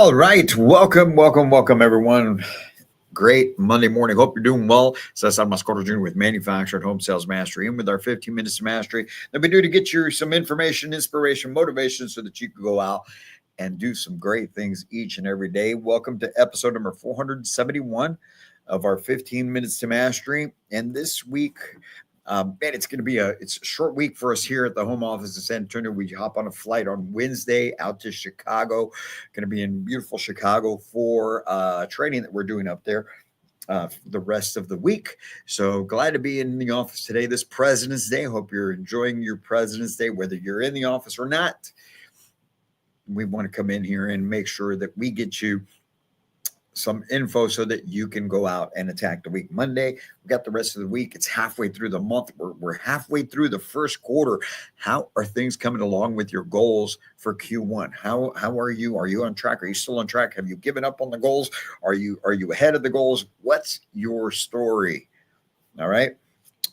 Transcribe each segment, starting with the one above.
All right. Welcome, everyone. Great Monday morning. Hope you're doing well. Cesar Mascoro Jr. with Manufactured Home Sales Mastery and with our 15 minutes to mastery that we do to get you some information, inspiration, motivation so that you can go out and do some great things each and every day. Welcome to episode number 471 of our 15 minutes to mastery. And this week, man, it's going to be a short week for us here at the home office in San Antonio. We hop on a flight on Wednesday out to Chicago. Going to be in beautiful Chicago for training that we're doing up there the rest of the week. So glad to be in the office today. This President's Day. Hope you're enjoying your President's Day, whether you're in the office or not. We want to come in here and make sure that we get you some info so that you can go out and attack the week. Monday, we got the rest of the week. It's halfway through the month. We're halfway through the first quarter. How are things coming along with your goals for Q1? How are you? Are you on track? Are you still on track? Have you given up on the goals? Are you ahead of the goals? What's your story? All right.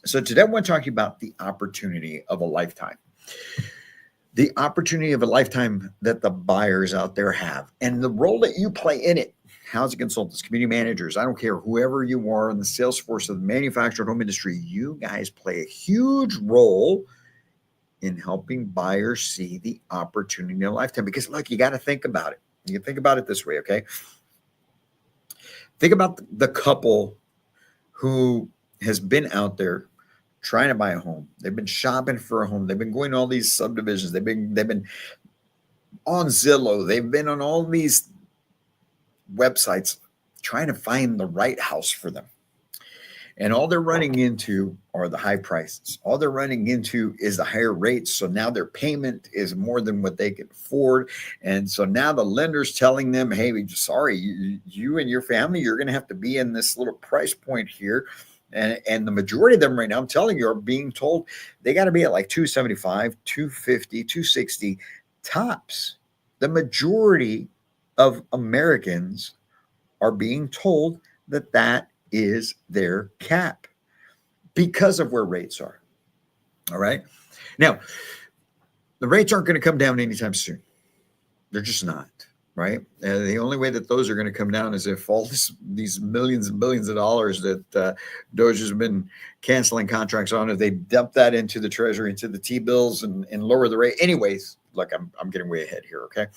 So today I want to talk to you about the opportunity of a lifetime. The opportunity of a lifetime that the buyers out there have and the role that you play in it. Housing consultants, community managers, I don't care, whoever you are in the sales force of the manufactured home industry, you guys play a huge role in helping buyers see the opportunity in a lifetime. Because look, you got to think about it. You can think about it this way, okay? Think about the couple who has been out there trying to buy a home. They've been shopping for a home. They've been going to all these subdivisions. They've been on Zillow. They've been on all these websites trying to find the right house for them. And all they're running into are the high prices. All they're running into is the higher rates. So now their payment is more than what they can afford. And so now the lender's telling them, hey, sorry, you and your family, you're going to have to be in this little price point here. And the majority of them right now, I'm telling you, are being told they got to be at like 275, 250, 260 tops. The majority of Americans are being told that that is their cap because of where rates are. All right. Now, the rates aren't going to come down anytime soon. They're just not. Right. The only way that those are going to come down is if all these millions and billions of dollars that Doge has been canceling contracts on, if they dump that into the treasury, into the T-bills and lower the rate. Anyways, look, I'm getting way ahead here. Okay.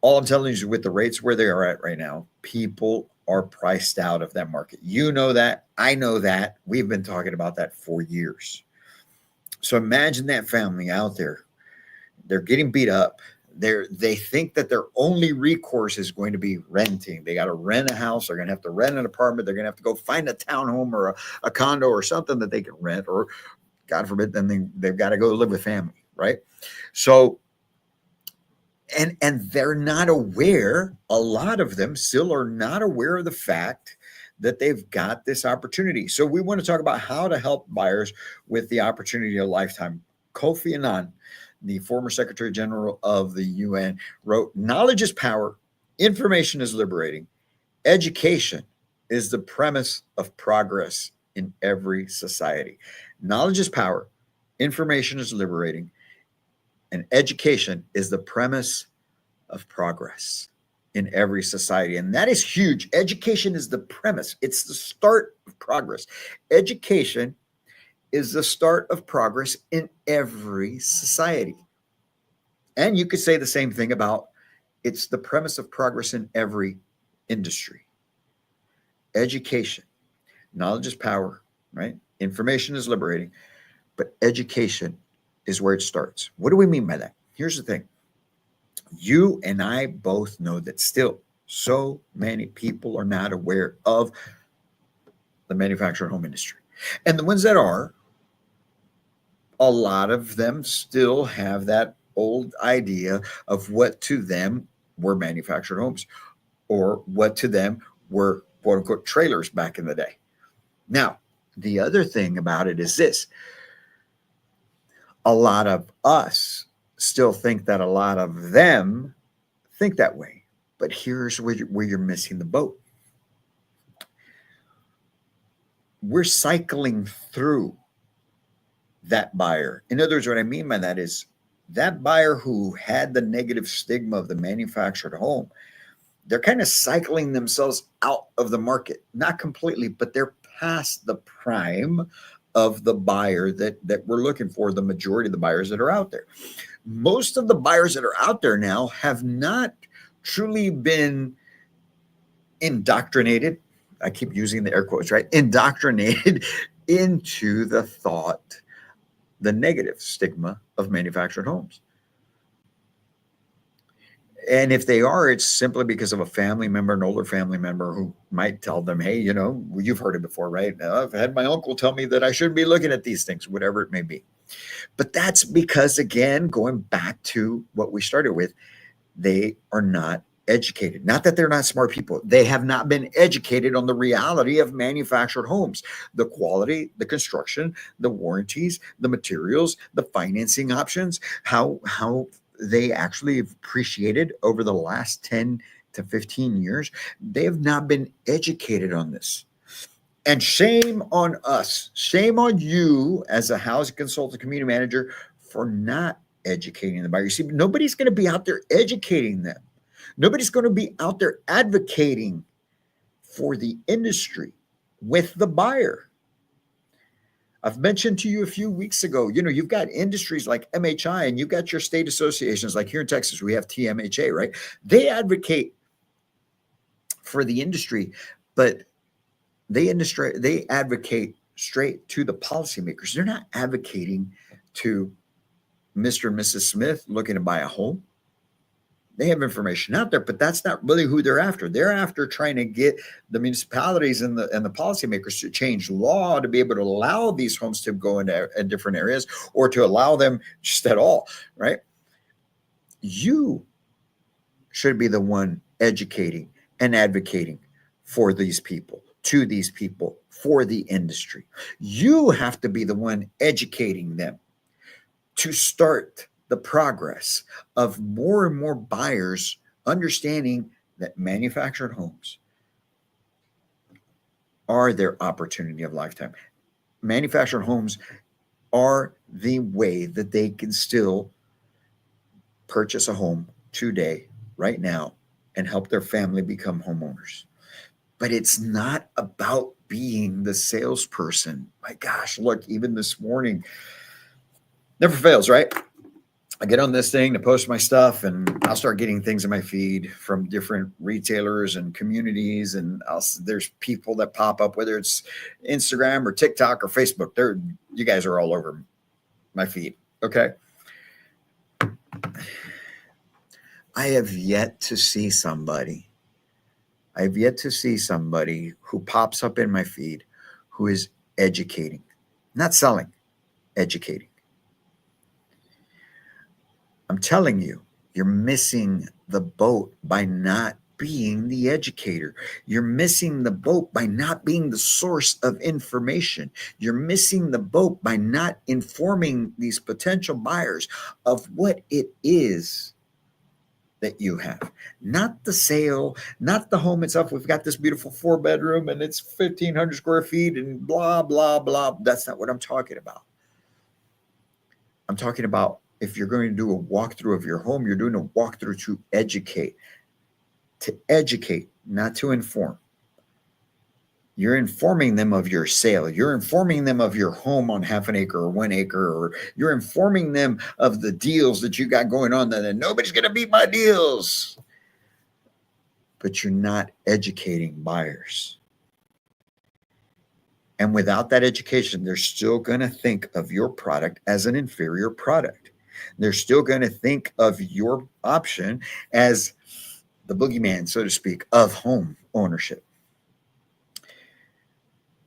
All I'm telling you is with the rates where they are at right now, people are priced out of that market. You know that. I know that. We've been talking about that for years. So imagine that family out there. They're getting beat up. They think that their only recourse is going to be renting. They got to rent a house. They're going to have to rent an apartment. They're going to have to go find a townhome or a condo or something that they can rent. Or, God forbid, then they've got to go live with family, right? So, and they're not aware, a lot of them still are not aware of the fact that they've got this opportunity. So we want to talk about how to help buyers with the opportunity of a lifetime. Kofi Annan, the former Secretary General of the UN, wrote, "Knowledge is power, information is liberating, education is the premise of progress in every society." Knowledge is power, information is liberating, and education is the premise of progress in every society. And that is huge. Education is the premise. It's the start of progress. Education is the start of progress in every society. And you could say the same thing about it's the premise of progress in every industry. Education. Knowledge is power, right? Information is liberating, but education is where it starts. What do we mean by that? Here's the thing. You and I both know that still so many people are not aware of the manufactured home industry. And the ones that are, a lot of them still have that old idea of what to them were manufactured homes or what to them were quote unquote trailers back in the day. Now, the other thing about it is this. A lot of us still think that a lot of them think that way. But here's where you're missing the boat. We're cycling through that buyer. In other words, what I mean by that is that buyer who had the negative stigma of the manufactured home, they're kind of cycling themselves out of the market. Not completely, but they're past the prime of the buyer that we're looking for, the majority of the buyers that are out there. Most of the buyers that are out there now have not truly been indoctrinated. I keep using the air quotes, right? Indoctrinated into the thought, the negative stigma of manufactured homes. And if they are, it's simply because of a family member, an older family member who might tell them, hey, you've heard it before, right? I've had my uncle tell me that I shouldn't be looking at these things, whatever it may be. But that's because, again, going back to what we started with, they are not educated. Not that they're not smart people. They have not been educated on the reality of manufactured homes, the quality, the construction, the warranties, the materials, the financing options, how they actually have appreciated over the last 10 to 15 years. They have not been educated on this. And shame on us. Shame on you as a housing consultant, community manager for not educating the buyer. You see, nobody's going to be out there educating them. Nobody's going to be out there advocating for the industry with the buyer. I've mentioned to you a few weeks ago, you've got industries like MHI and you've got your state associations, like here in Texas, we have TMHA, right? They advocate for the industry, but they advocate straight to the policymakers. They're not advocating to Mr. and Mrs. Smith looking to buy a home. They have information out there, but that's not really who they're after. They're after trying to get the municipalities and the policymakers to change law to be able to allow these homes to go into different areas, or to allow them just at all, right? You should be the one educating and advocating for these people, to these people, for the industry. You have to be the one educating them to start the progress of more and more buyers understanding that manufactured homes are their opportunity of lifetime. Manufactured homes are the way that they can still purchase a home today, right now, and help their family become homeowners. But it's not about being the salesperson. My gosh, look, even this morning, never fails, right? I get on this thing to post my stuff, and I'll start getting things in my feed from different retailers and communities. And there's people that pop up, whether it's Instagram or TikTok or Facebook. You guys are all over my feed. Okay. I have yet to see somebody who pops up in my feed who is educating, not selling, educating. I'm telling you, you're missing the boat by not being the educator. You're missing the boat by not being the source of information. You're missing the boat by not informing these potential buyers of what it is that you have. Not the sale, not the home itself. We've got this beautiful 4-bedroom and it's 1,500 square feet and blah, blah, blah. That's not what I'm talking about. I'm talking about, if you're going to do a walkthrough of your home, you're doing a walkthrough to educate, not to inform. You're informing them of your sale. You're informing them of your home on 0.5 acre or 1 acre, or you're informing them of the deals that you got going on, that nobody's going to beat my deals. But you're not educating buyers. And without that education, they're still going to think of your product as an inferior product. They're still going to think of your option as the boogeyman, so to speak, of home ownership.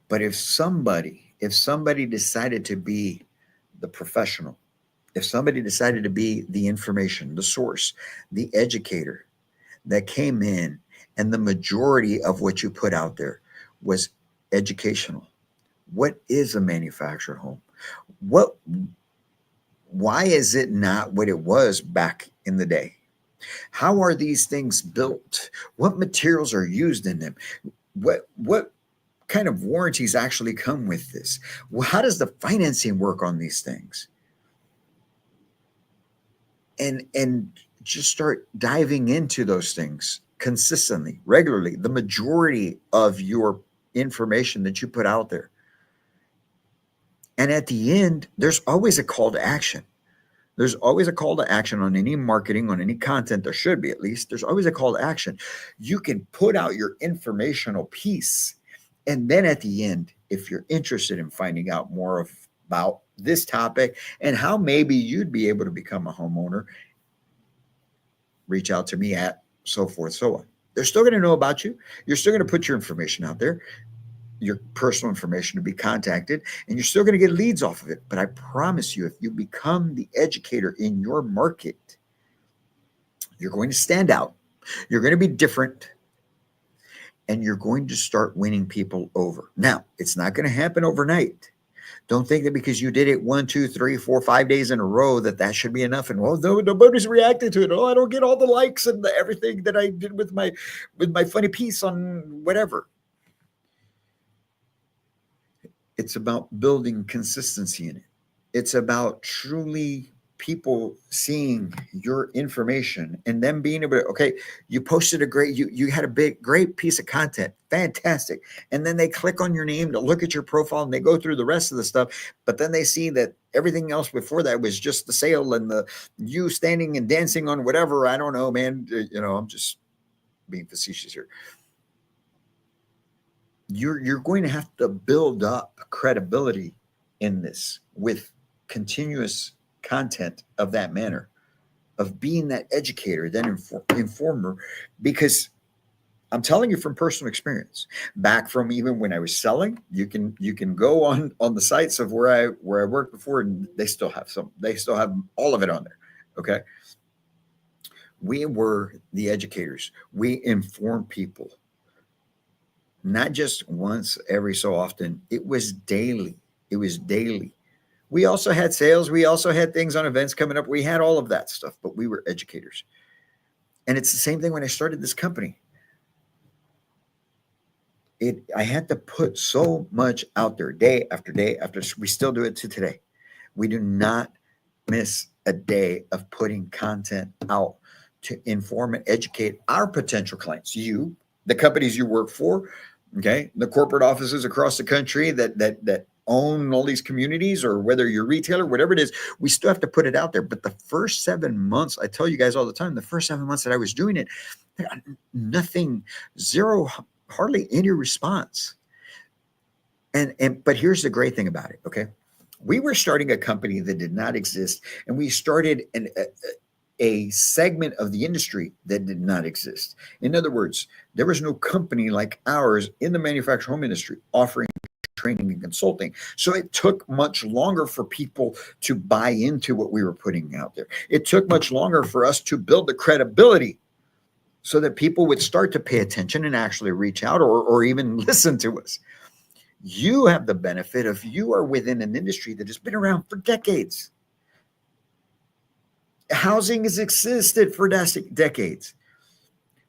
But if somebody decided to be the professional, if somebody decided to be the information, the source, the educator that came in, and the majority of what you put out there was educational. What is a manufactured home? Why is it not what it was back in the day? How are these things built? What materials are used in them? What kind of warranties actually come with this? How does the financing work on these things? and just start diving into those things consistently, regularly. The majority of your information that you put out there. And at the end, there's always a call to action. There's always a call to action on any marketing, on any content. There should be, at least. There's always a call to action. You can put out your informational piece. And then at the end, if you're interested in finding out more about this topic and how maybe you'd be able to become a homeowner, reach out to me at so forth, so on. They're still going to know about you. You're still going to put your information out there, your personal information to be contacted, and you're still going to get leads off of it. But I promise you, if you become the educator in your market, you're going to stand out. You're going to be different, and you're going to start winning people over. Now, it's not going to happen overnight. Don't think that because you did it 1, 2, 3, 4, 5 days in a row that should be enough. And well, no, nobody's reacting to it. Oh, I don't get all the likes and everything that I did with my funny piece on whatever. It's about building consistency in it. It's about truly people seeing your information and them being able to, okay, you posted you had a great piece of content. Fantastic. And then they click on your name to look at your profile and they go through the rest of the stuff. But then they see that everything else before that was just the sale and you standing and dancing on whatever. I don't know, man. I'm just being facetious here. You're going to have to build up credibility in this with continuous content of that manner, of being that educator, then informer, because I'm telling you from personal experience, back from even when I was selling, you can go on the sites of where I worked before, and they still have all of it on there. Okay. We were the educators. We informed people. Not just once every so often. It was daily. We also had sales. We also had things on events coming up. We had all of that stuff, but we were educators. And it's the same thing when I started this company. I had to put so much out there day after day after. We still do it to today. We do not miss a day of putting content out to inform and educate our potential clients. You, the companies you work for, okay, the corporate offices across the country that own all these communities, or whether you're a retailer, whatever it is, we still have to put it out there. But the first 7 months, I tell you guys all the time, the first 7 months that I was doing it, nothing, zero, hardly any response. But here's the great thing about it. Okay. We were starting a company that did not exist, and we started a segment of the industry that did not exist. In other words, there was no company like ours in the manufactured home industry offering training and consulting. So it took much longer for people to buy into what we were putting out there. It took much longer for us to build the credibility so that people would start to pay attention and actually reach out or even listen to us. You have the benefit of you are within an industry that has been around for decades. Housing has existed for decades.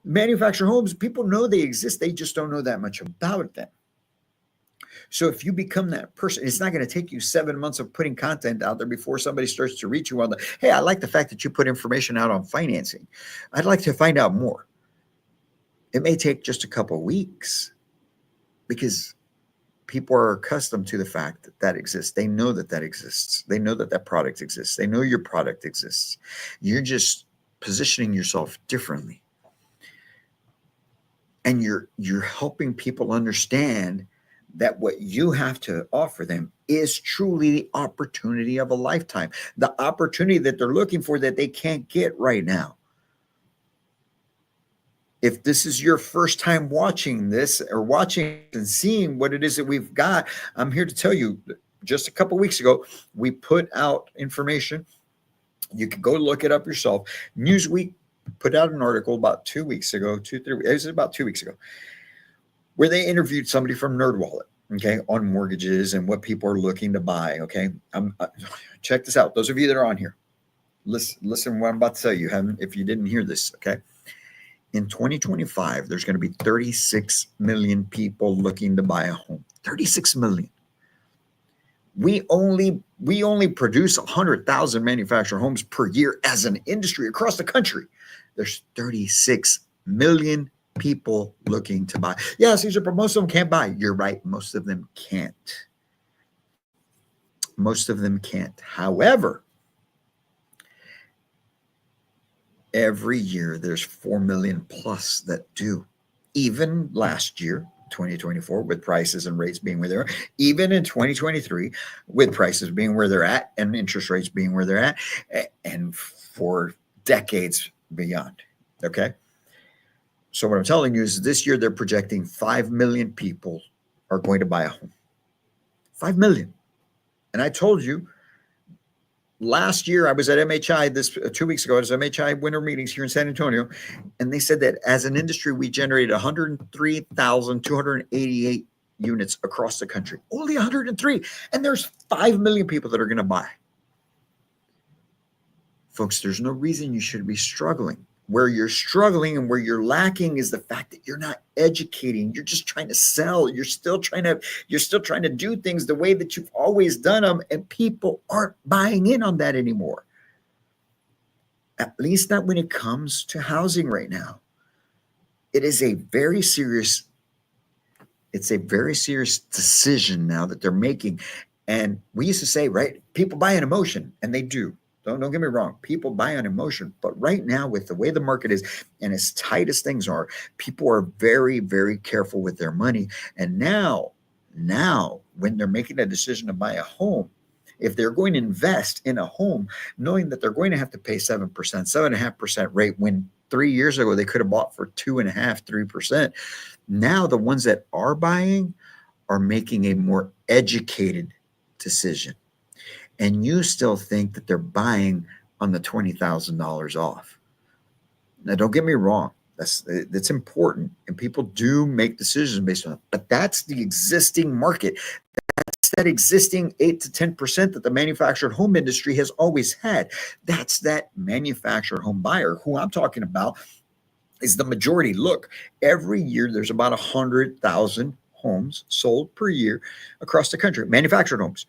Manufactured homes, people know they exist. They just don't know that much about them. So if you become that person, it's not going to take you 7 months of putting content out there before somebody starts to reach you on hey, I like the fact that you put information out on financing. I'd like to find out more. It may take just a couple of weeks because people are accustomed to the fact that exists. They know that exists. They know that product exists. They know your product exists. You're just positioning yourself differently. And you're helping people understand that what you have to offer them is truly the opportunity of a lifetime, the opportunity that they're looking for that they can't get right now. If this is your first time watching this or watching and seeing what it is that we've got, I'm here to tell you, just a couple of weeks ago, we put out information. You can go look it up yourself. Newsweek put out an article about 2 weeks ago, it was about 2 weeks ago, where they interviewed somebody from NerdWallet, okay, on mortgages and what people are looking to buy, okay? Check this out. Those of you that are on here, listen what I'm about to tell you, if you didn't hear this, okay? In 2025, there's going to be 36 million people looking to buy a home. 36 million. We only produce 100,000 manufactured homes per year as an industry across the country. There's 36 million people looking to buy. Yeah, Caesar, but most of them can't buy. You're right. Most of them can't. Most of them can't. However, every year there's 4 million plus that do. Even last year, 2024, with prices and rates being where they are, even in 2023, with prices being where they're at and interest rates being where they're at, and for decades beyond. Okay. So what I'm telling you is this year they're projecting 5 million people are going to buy a home. 5 million. And I told you last year I was at MHI 2 weeks ago. It was MHI winter meetings here in San Antonio. And they said that as an industry, we generated 103,288 units across the country. Only 103. And there's 5 million people that are going to buy. Folks, there's no reason you should be struggling. Where you're struggling and where you're lacking is the fact that you're not educating. You're just trying to sell. You're still trying to do things the way that you've always done them, and people aren't buying in on that anymore. At least not when it comes to housing right now. It's a very serious decision now that they're making. And we used to say, right, people buy an emotion, and they do. Don't get me wrong. People buy on emotion. But right now, with the way the market is and as tight as things are, people are very, very careful with their money. And now, when they're making a decision to buy a home, if they're going to invest in a home, knowing that they're going to have to pay 7%, 7.5% rate, when 3 years ago they could have bought for 2.5%, 3%. Now the ones that are buying are making a more educated decision. And you still think that they're buying on the $20,000 off. Now, don't get me wrong. That's important. And people do make decisions based on it. But that's the existing market. That's that existing 8 to 10% that the manufactured home industry has always had. That's that manufactured home buyer who I'm talking about is the majority. Look, every year there's about 100,000 homes sold per year across the country, manufactured homes.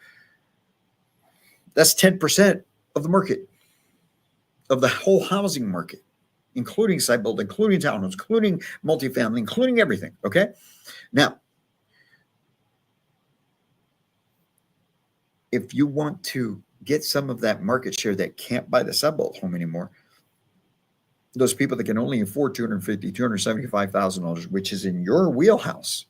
That's 10% of the market, of the whole housing market, including site build, including townhomes, including multifamily, including everything. Okay. Now, if you want to get some of that market share that can't buy the sub-built home anymore, those people that can only afford $250,000, $275,000, which is in your wheelhouse,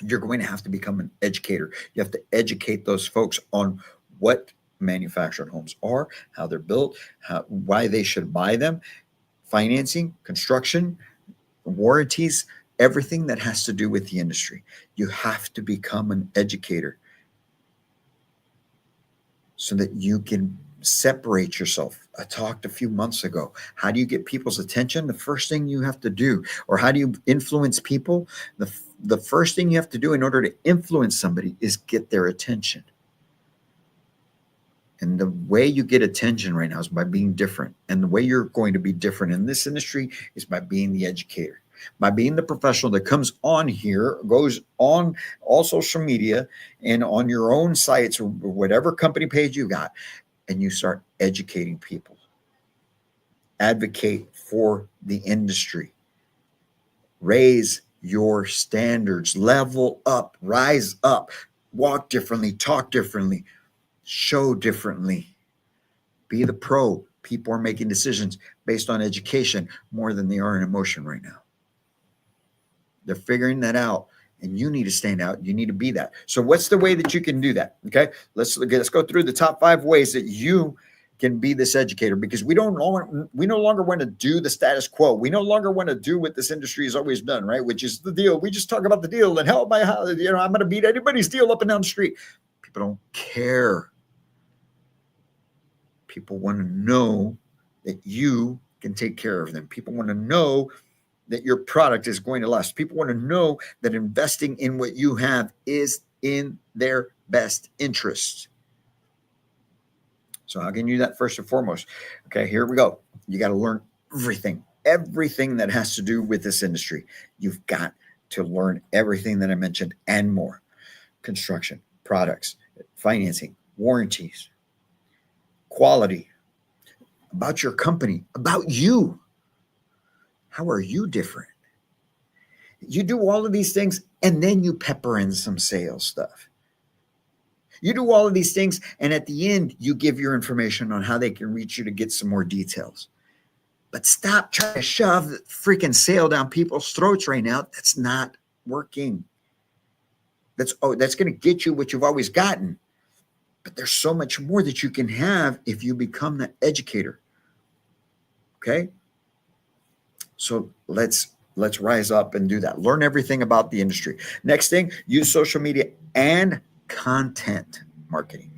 you're going to have to become an educator. You have to educate those folks on what manufactured homes are, how they're built, why they should buy them, financing, construction, warranties, everything that has to do with the industry. You have to become an educator so that you can separate yourself. I talked a few months ago. How do you get people's attention? The first thing you have to do, or how do you influence people? The first thing you have to do in order to influence somebody is get their attention. And the way you get attention right now is by being different. And the way you're going to be different in this industry is by being the educator, by being the professional that comes on here, goes on all social media and on your own sites or whatever company page you got, and you start educating people. Advocate for the industry. Raise your standards, level up, rise up, walk differently, talk differently, show differently. Be the pro. People are making decisions based on education more than they are in emotion right now. They're figuring that out, and you need to stand out. You need to be that. So what's the way that you can do that? Okay, let's go through the top 5 ways that you can be this educator, because we no longer want to do the status quo. We no longer want to do what this industry has always done, right? Which is the deal. We just talk about the deal and how I'm going to beat anybody's deal up and down the street. People don't care. People want to know that you can take care of them. People want to know that your product is going to last. People want to know that investing in what you have is in their best interest. So how can you do that? First and foremost? Okay, here we go. You got to learn everything that has to do with this industry. You've got to learn everything that I mentioned and more. Construction, products, financing, warranties, quality, about your company, about you. How are you different? You do all of these things and then you pepper in some sales stuff. You do all of these things, and at the end, you give your information on how they can reach you to get some more details. But stop trying to shove the freaking sale down people's throats right now. That's not working. That's going to get you what you've always gotten. But there's so much more that you can have if you become that educator. Okay? So let's rise up and do that. Learn everything about the industry. Next thing, use social media and content marketing.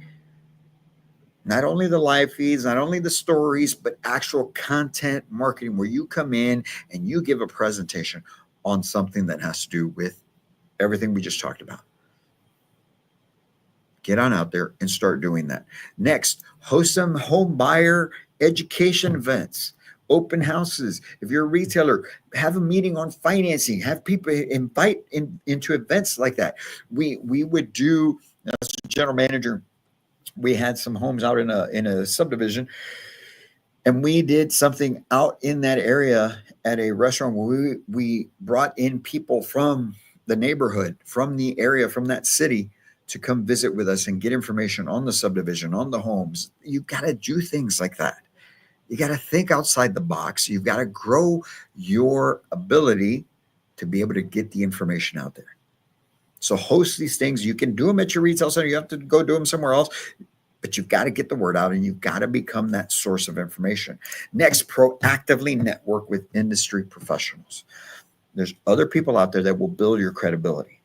Not only the live feeds, not only the stories, but actual content marketing where you come in and you give a presentation on something that has to do with everything we just talked about. Get on out there and start doing that. Next, host some home buyer education events, open houses. If you're a retailer, have a meeting on financing, have people invite into events like that. We would do, as a general manager, we had some homes out in a subdivision, and we did something out in that area at a restaurant where we brought in people from the neighborhood, from the area, from that city to come visit with us and get information on the subdivision, on the homes. You got to do things like that. You got to think outside the box. You've got to grow your ability to be able to get the information out there. So host these things. You can do them at your retail center. You have to go do them somewhere else, but you've got to get the word out and you've got to become that source of information. Next, proactively network with industry professionals. There's other people out there that will build your credibility.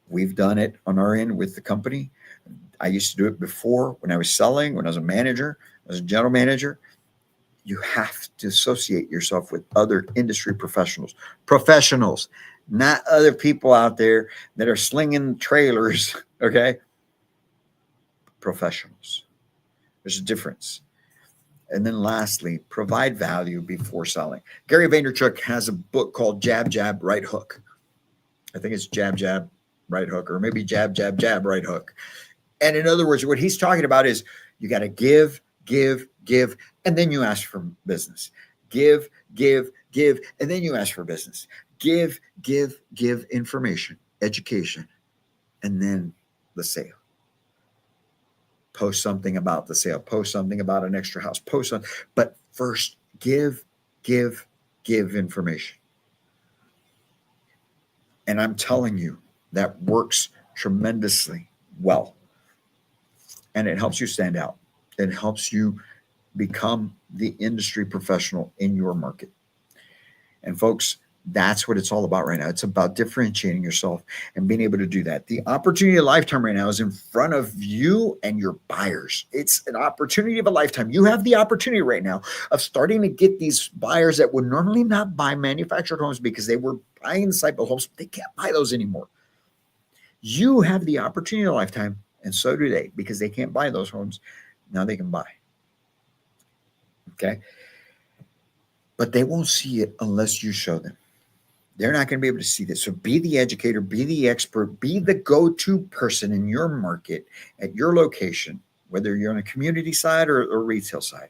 We've done it on our end with the company. I used to do it before when I was selling, when I was a manager, as a general manager. You have to associate yourself with other industry professionals, not other people out there that are slinging trailers. Okay. Professionals. There's a difference. And then lastly, provide value before selling. Gary Vaynerchuk has a book called Jab, Jab, Right Hook. I think it's Jab, Jab, Right Hook, or maybe Jab, Jab, Jab, Right Hook. And in other words, what he's talking about is you got to give, and then you ask for business. Give, and then you ask for business. Give information, education, and then the sale. Post something about the sale. Post something about an extra house. Post something. But first, give information. And I'm telling you, that works tremendously well. And it helps you stand out. It helps you become the industry professional in your market. And folks, that's what it's all about right now. It's about differentiating yourself and being able to do that. The opportunity of a lifetime right now is in front of you and your buyers. It's an opportunity of a lifetime. You have the opportunity right now of starting to get these buyers that would normally not buy manufactured homes because they were buying site-built homes. They can't buy those anymore. You have the opportunity of a lifetime, and so do they, because they can't buy those homes. Now they can buy. Okay? But they won't see it unless you show them. They're not going to be able to see this. So be the educator, be the expert, be the go-to person in your market at your location, whether you're on a community side or retail side.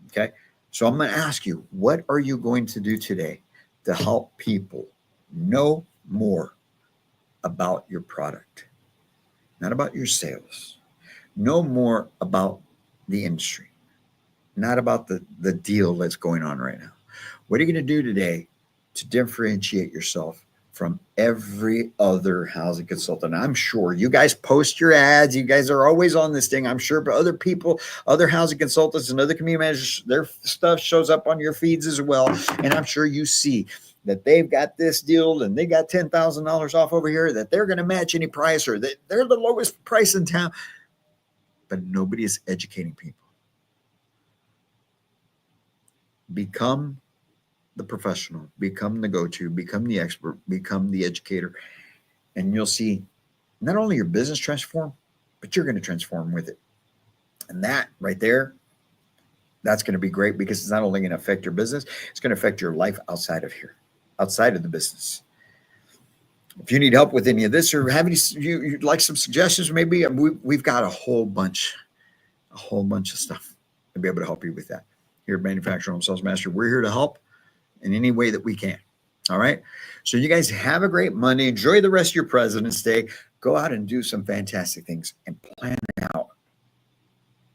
Okay. So I'm going to ask you, what are you going to do today to help people know more about your product? Not about your sales. Know more about the industry, not about the deal that's going on right now. What are you going to do today to differentiate yourself from every other housing consultant? I'm sure you guys post your ads. You guys are always on this thing. I'm sure, but other people, other housing consultants and other community managers, their stuff shows up on your feeds as well. And I'm sure you see that they've got this deal and they got $10,000 off over here, that they're going to match any price, or that they're the lowest price in town. But nobody is educating people. Become the professional, become the go-to, become the expert, become the educator, and you'll see not only your business transform, but you're going to transform with it. And that right there, that's going to be great, because it's not only going to affect your business, it's going to affect your life outside of here, outside of the business. If you need help with any of this or have any, you'd like some suggestions, maybe we've got a whole bunch of stuff to be able to help you with that. Here at Manufacturer Home Sales Mastery, we're here to help in any way that we can. All right. So you guys have a great Monday. Enjoy the rest of your President's Day. Go out and do some fantastic things and plan out.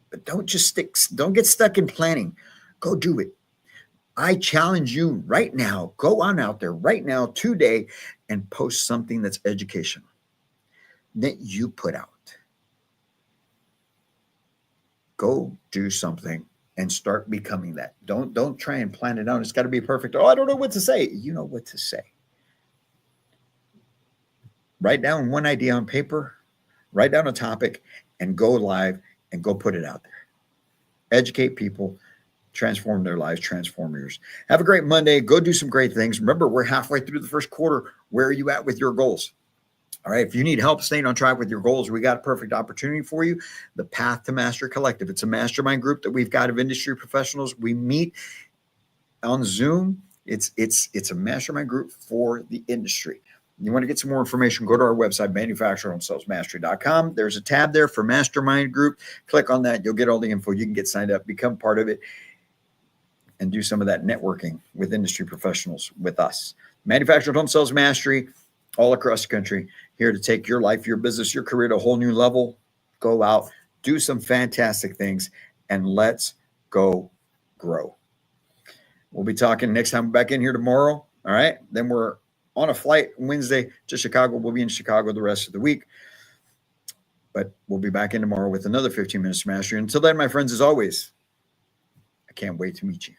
But don't get stuck in planning. Go do it. I challenge you right now, go on out there right now, today, and post something that's educational that you put out. Go do something and start becoming that. Don't try and plan it out. It's got to be perfect. Oh, I don't know what to say. You know what to say. Write down one idea on paper, write down a topic, and go live and go put it out there. Educate people, transform their lives, transform yours. Have a great Monday. Go do some great things. Remember, we're halfway through the first quarter. Where are you at with your goals? All right. If you need help staying on track with your goals, we got a perfect opportunity for you. The Path to Mastery Collective. It's a mastermind group that we've got of industry professionals. We meet on Zoom. It's a mastermind group for the industry. You want to get some more information, go to our website, manufacturerhomesalesmastery.com. There's a tab there for mastermind group. Click on that. You'll get all the info. You can get signed up, become part of it, and do some of that networking with industry professionals with us. Manufacturer Home Sales Mastery, all across the country, here to take your life, your business, your career to a whole new level. Go out, do some fantastic things, and let's go grow. We'll be talking next time back in here tomorrow. All right. Then we're on a flight Wednesday to Chicago. We'll be in Chicago the rest of the week. But we'll be back in tomorrow with another 15 Minutes to Mastery. Until then, my friends, as always, I can't wait to meet you.